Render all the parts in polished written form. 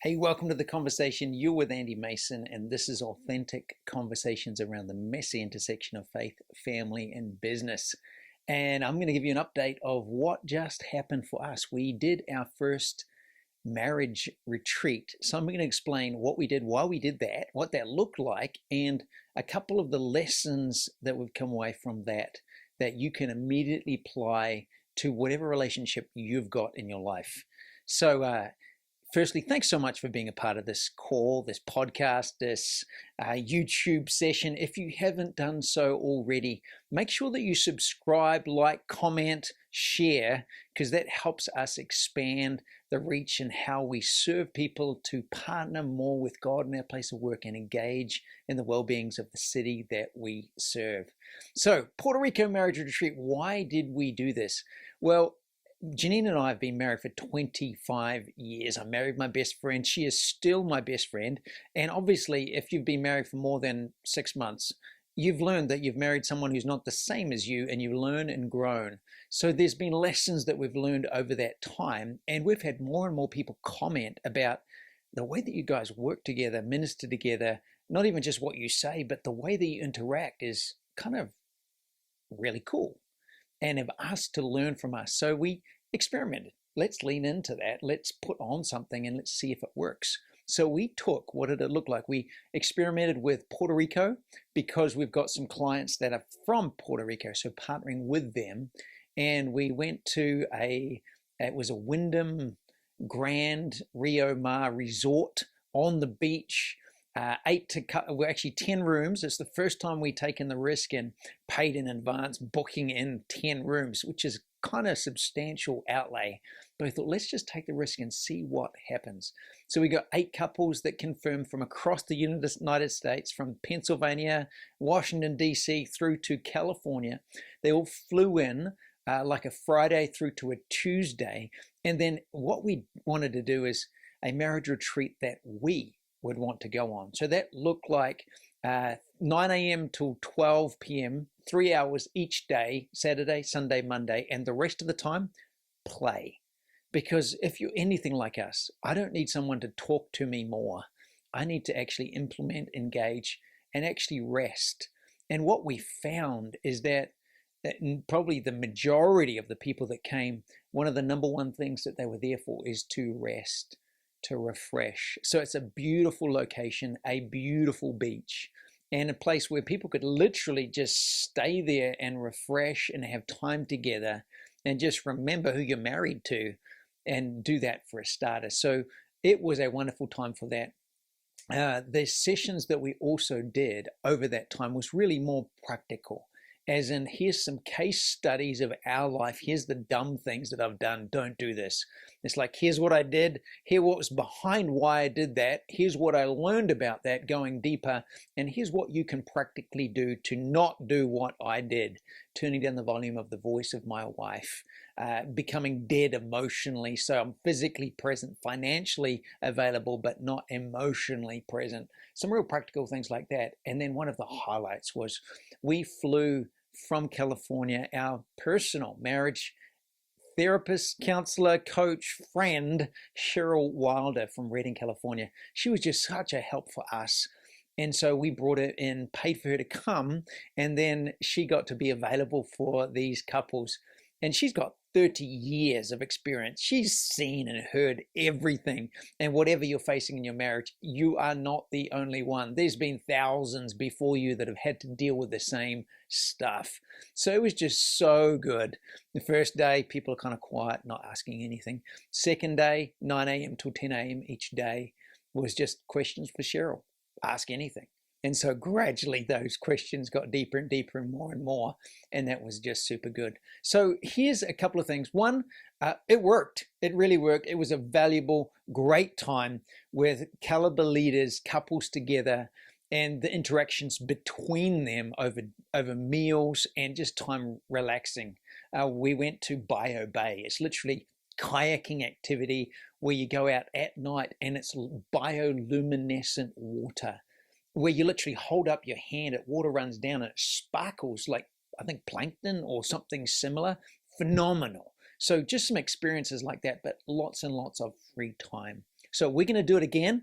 Hey, welcome to the conversation. You're with Andy Mason, and this is authentic conversations around the messy intersection of faith, family, and business. And I'm going to give you an update of what just happened for us. We did our first marriage retreat. So I'm going to explain what we did, why we did that, what that looked like, and a couple of the lessons that we've come away from that you can immediately apply to whatever relationship you've got in your life. So, firstly, thanks so much for being a part of this call, this podcast, this YouTube session. If you haven't done so already, make sure that you subscribe, like, comment, share, because that helps us expand the reach and how we serve people to partner more with God in our place of work and engage in the well-beings of the city that we serve. So, Puerto Rico Marriage Retreat, why did we do this? Well, Janine and I have been married for 25 years. I married my best friend. She is still my best friend. And obviously, if you've been married for more than 6 months, you've learned that you've married someone who's not the same as you, and you've learned and grown. So there's been lessons that we've learned over that time. And we've had more and more people comment about the way that you guys work together, minister together, not even just what you say, but the way that you interact is kind of really cool, and have asked to learn from us. So we experimented. Let's lean into that. Let's put on something and let's see if it works. So we took, what did it look like? We experimented with Puerto Rico because we've got some clients that are from Puerto Rico, so partnering with them. And we went to it was a Wyndham Grand Rio Mar resort on the beach. We're actually 10 rooms. It's the first time we've taken the risk and paid in advance, booking in 10 rooms, which is kind of substantial outlay. But I thought, let's just take the risk and see what happens. So we got 8 couples that confirmed from across the United States, from Pennsylvania, Washington, D.C., through to California. They all flew in like a Friday through to a Tuesday. And then what we wanted to do is a marriage retreat that we would want to go on. So that looked like 9 a.m. till 12 p.m., 3 hours each day, Saturday, Sunday, Monday, and the rest of the time, play. Because if you're anything like us, I don't need someone to talk to me more. I need to actually implement, engage, and actually rest. And what we found is that probably the majority of the people that came, one of the number one things that they were there for is to rest, to refresh. So it's a beautiful location, a beautiful beach, and a place where people could literally just stay there and refresh and have time together and just remember who you're married to and do that for a starter. So it was a wonderful time for that. The sessions that we also did over that time was really more practical. As in, here's some case studies of our life. Here's the dumb things that I've done. Don't do this. It's like, here's what I did. Here what was behind why I did that. Here's what I learned about that, going deeper. And here's what you can practically do to not do what I did. Turning down the volume of the voice of my wife. Becoming dead emotionally. So I'm physically present, financially available, but not emotionally present. Some real practical things like that. And then one of the highlights was we flew from California, our personal marriage therapist, counselor, coach, friend, Cheryl Wilder from Redding, California. She was just such a help for us. And so we brought her in, paid for her to come, and then she got to be available for these couples. And she's got 30 years of experience. She's seen and heard everything. And whatever you're facing in your marriage, you are not the only one. There's been thousands before you that have had to deal with the same stuff. So it was just so good. The first day, people are kind of quiet, not asking anything. Second day, 9 a.m. till 10 a.m. each day was just questions for Cheryl. Ask anything. And so gradually those questions got deeper and deeper and more, and that was just super good. So here's a couple of things. One, it worked. It really worked. It was a valuable, great time with caliber leaders, couples together, and the interactions between them over meals and just time relaxing. We went to Bio Bay. It's literally kayaking activity where you go out at night and it's bioluminescent water, where you literally hold up your hand, it water runs down and it sparkles like, I think, plankton or something similar. Phenomenal. So just some experiences like that, but lots and lots of free time. So we're going to do it again.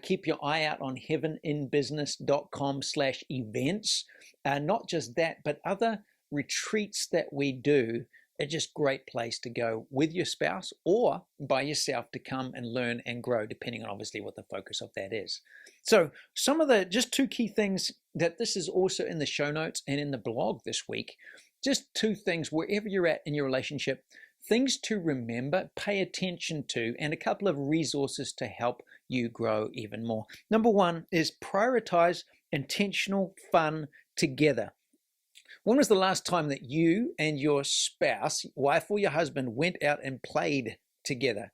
Keep your eye out on heaveninbusiness.com/events. Not just that, but other retreats that we do are just great place to go with your spouse or by yourself to come and learn and grow, depending on obviously what the focus of that is. So some of the just two key things that this is also in the show notes and in the blog this week. Just two things wherever you're at in your relationship, things to remember, pay attention to, and a couple of resources to help you grow even more. Number one is prioritize intentional fun together. When was the last time that you and your spouse, wife or your husband, went out and played together?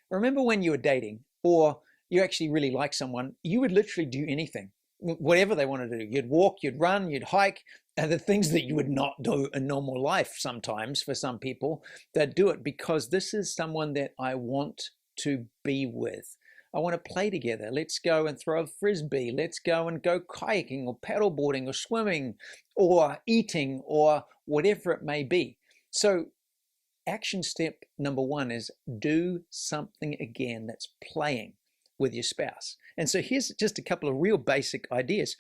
Remember when you were dating or you actually really like someone, you would literally do anything, whatever they wanted to do. You'd walk, you'd run, you'd hike, the things that you would not do in normal life sometimes for some people that do it because this is someone that I want to be with. I want to play together. Let's go and throw a frisbee. Let's go and go kayaking or paddleboarding or swimming or eating or whatever it may be. So action step number one is do something again that's playing with your spouse. And so here's just a couple of real basic ideas.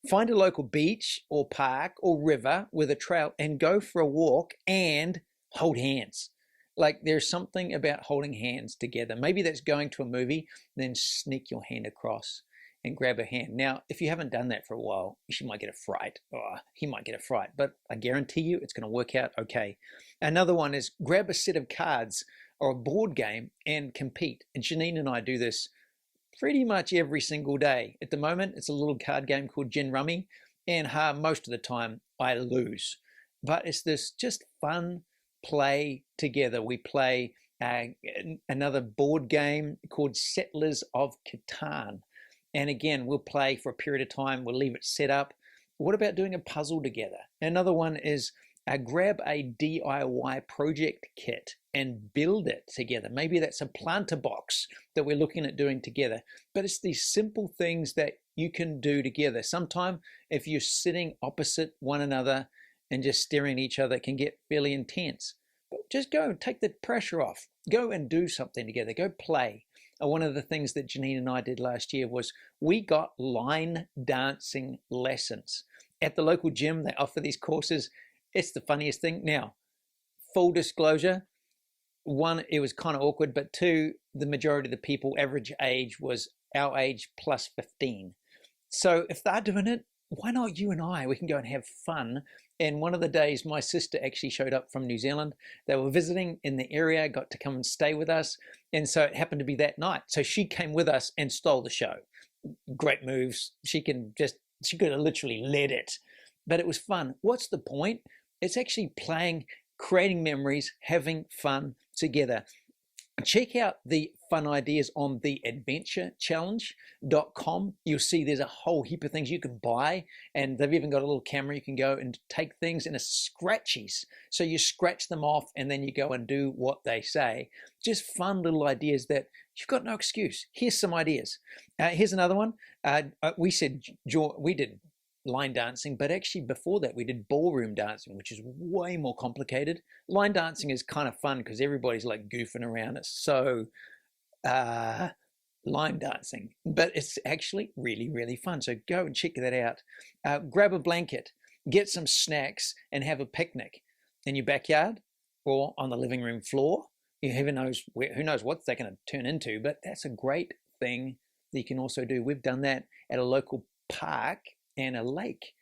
Find a local beach or park or river with a trail and go for a walk and hold hands. Like there's something about holding hands together. Maybe that's going to a movie, then sneak your hand across and grab a hand. Now, if you haven't done that for a while, she might get a fright. Or he might get a fright, but I guarantee you it's going to work out okay. Another one is grab a set of cards or a board game and compete. And Janine and I do this pretty much every single day. At the moment, it's a little card game called Gin Rummy, and most of the time I lose. But it's this just fun play together. We play another board game called Settlers of Catan. And again, we'll play for a period of time. We'll leave it set up. What about doing a puzzle together? Another one is grab a DIY project kit and build it together. Maybe that's a planter box that we're looking at doing together. But it's these simple things that you can do together. Sometimes if you're sitting opposite one another and just staring at each other, it can get fairly intense. But just go and take the pressure off. Go and do something together. Go play. One of the things that Janine and I did last year was we got line dancing lessons. At the local gym, they offer these courses. It's the funniest thing. Now, full disclosure, one, it was kind of awkward, but two, the majority of the people, average age was our age plus 15. So if they're doing it, why not you and I? We can go and have fun. And one of the days, my sister actually showed up from New Zealand. They were visiting in the area, got to come and stay with us. And so it happened to be that night. So she came with us and stole the show. Great moves. She could have literally led it. But it was fun. What's the point? It's actually playing, creating memories, having fun together. Check out the fun ideas on the adventurechallenge.com. You'll see there's a whole heap of things you can buy, and they've even got a little camera you can go and take things in a scratchies. So you scratch them off and then you go and do what they say. Just fun little ideas that you've got no excuse. Here's some ideas. Here's another one. We did line dancing, but actually before that we did ballroom dancing, which is way more complicated. Line dancing is kind of fun because everybody's like goofing around. It's so line dancing, but it's actually really, really fun. So go and check that out. Grab a blanket, get some snacks, and have a picnic in your backyard or on the living room floor. Who knows what they're going to turn into, but that's a great thing that you can also do. We've done that at a local park and a lake,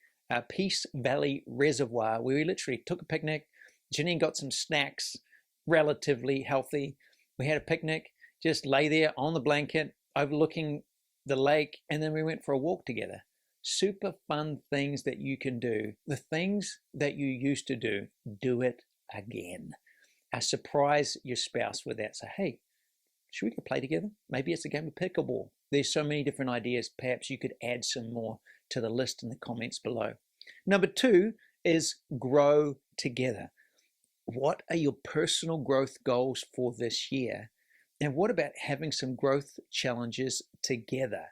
Peace Valley Reservoir, where we literally took a picnic. Janine got some snacks, relatively healthy. We had a picnic, just lay there on the blanket, overlooking the lake, and then we went for a walk together. Super fun things that you can do. The things that you used to do, do it again. Surprise your spouse with that. Say, hey, should we go play together? Maybe it's a game of pickleball. There's so many different ideas. Perhaps you could add some more to the list in the comments below. Number two is grow together. What are your personal growth goals for this year? And what about having some growth challenges together?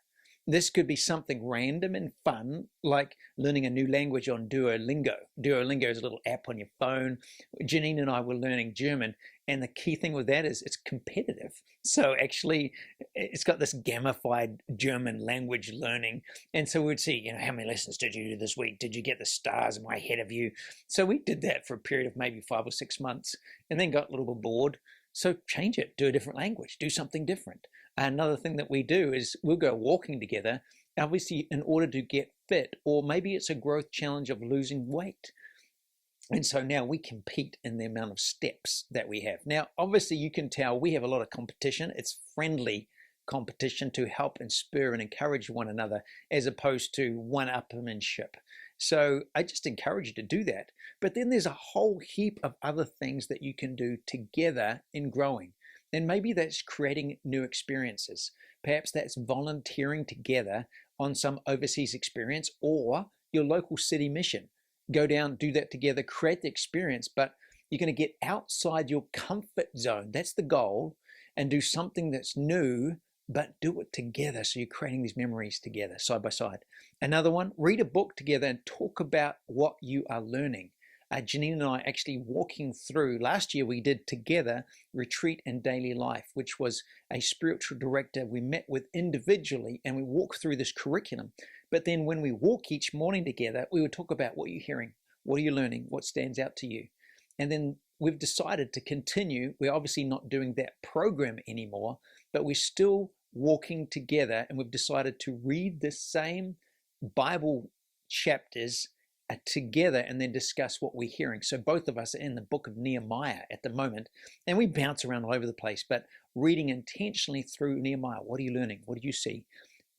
This could be something random and fun, like learning a new language on Duolingo. Duolingo is a little app on your phone. Janine and I were learning German, and the key thing with that is it's competitive. So actually, it's got this gamified German language learning. And so we'd see, how many lessons did you do this week? Did you get the stars? Am I ahead of you? So we did that for a period of maybe 5 or 6 months, and then got a little bit bored. So change it, do a different language, do something different. Another thing that we do is we'll go walking together, obviously in order to get fit, or maybe it's a growth challenge of losing weight. And so now we compete in the amount of steps that we have. Now, obviously you can tell we have a lot of competition. It's friendly competition to help and spur and encourage one another as opposed to one-upmanship. So I just encourage you to do that. But then there's a whole heap of other things that you can do together in growing. And maybe that's creating new experiences. Perhaps that's volunteering together on some overseas experience or your local city mission. Go down, do that together, create the experience, but you're going to get outside your comfort zone. That's the goal, and do something that's new, but do it together. So you're creating these memories together, side by side. Another one, read a book together and talk about what you are learning. Janine and I actually walking through, last year we did together Retreat and Daily Life, which was a spiritual director we met with individually, and we walked through this curriculum. But then when we walk each morning together, we would talk about what you're hearing, what are you learning, what stands out to you. And then we've decided to continue. We're obviously not doing that program anymore, but we're still walking together, and we've decided to read the same Bible chapters together and then discuss what we're hearing. So both of us are in the book of Nehemiah at the moment, and we bounce around all over the place, but reading intentionally through Nehemiah. What are you learning? What do you see?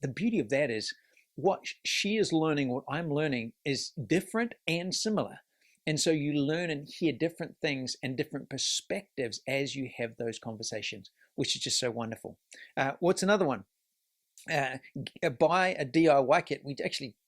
The beauty of that is what she is learning, what I'm learning is different and similar. And so you learn and hear different things and different perspectives as you have those conversations, which is just so wonderful. What's another one? Buy a DIY kit.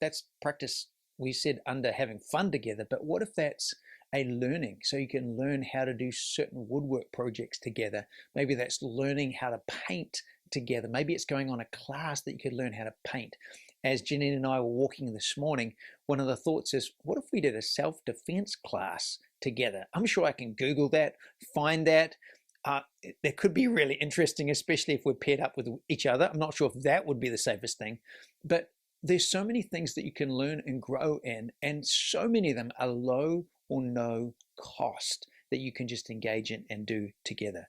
That's practice. We said under having fun together, but what if that's a learning? So you can learn how to do certain woodwork projects together. Maybe that's learning how to paint together. Maybe it's going on a class that you could learn how to paint. As Janine and I were walking this morning, one of the thoughts is, what if we did a self-defense class together? I'm sure I can Google that, find that. That could be really interesting, especially if we're paired up with each other. I'm not sure if that would be the safest thing, but there's so many things that you can learn and grow in, and so many of them are low or no cost that you can just engage in and do together.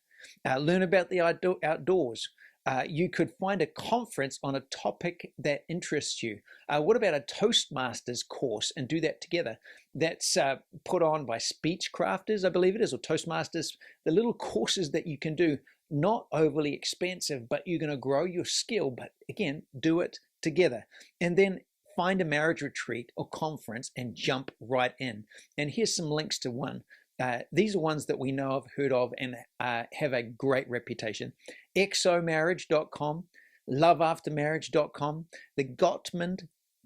Learn about the outdoors. You could find a conference on a topic that interests you. What about a Toastmasters course and do that together? That's put on by Speech Crafters, I believe it is, or Toastmasters. The little courses that you can do, not overly expensive, but you're going to grow your skill. But again, do it together. And then find a marriage retreat or conference and jump right in. And here's some links to one. These are ones that we know of, heard of, and have a great reputation. exomarriage.com, loveaftermarriage.com, the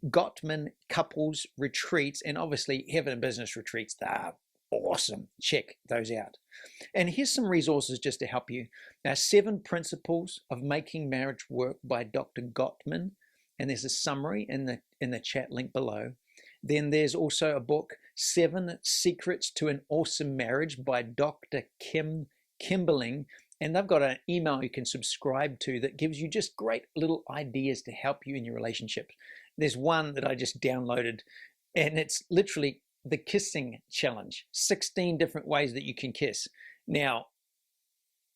Gottman couples retreats, and obviously heaven and business retreats. They're awesome. Check those out. And here's some resources just to help you. 7 Principles of Making Marriage Work by Dr. Gottman. And there's a summary in the chat link below. Then there's also a book, 7 Secrets to an Awesome Marriage by Dr. Kim Kimberling. And they've got an email you can subscribe to that gives you just great little ideas to help you in your relationship. There's one that I just downloaded, and it's literally the kissing challenge, 16 different ways that you can kiss. Now,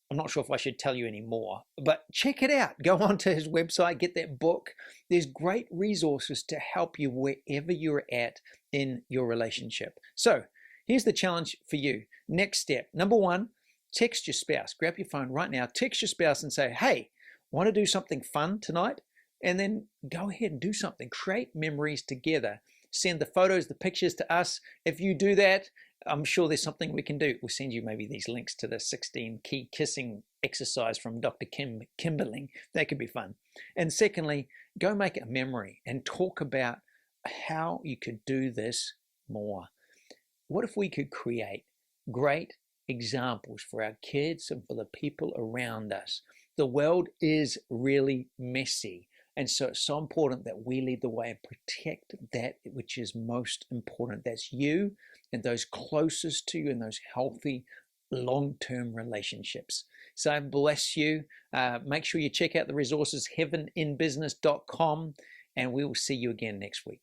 I'm not sure if I should tell you any more, but check it out. Go onto his website, get that book. There's great resources to help you wherever you're at in your relationship. So here's the challenge for you. Next step, number 1, text your spouse. Grab your phone right now, text your spouse and say, hey, want to do something fun tonight? And then go ahead and do something. Create memories together. Send the photos, the pictures to us. If you do that, I'm sure there's something we can do. We'll send you maybe these links to the 16 key kissing exercise from Dr. Kimberling. That could be fun. And secondly, go make a memory and talk about how you could do this more. What if we could create great examples for our kids and for the people around us? The world is really messy. And so it's so important that we lead the way and protect that which is most important. That's you and those closest to you and those healthy long-term relationships. So bless you. Make sure you check out the resources heaveninbusiness.com, and we will see you again next week.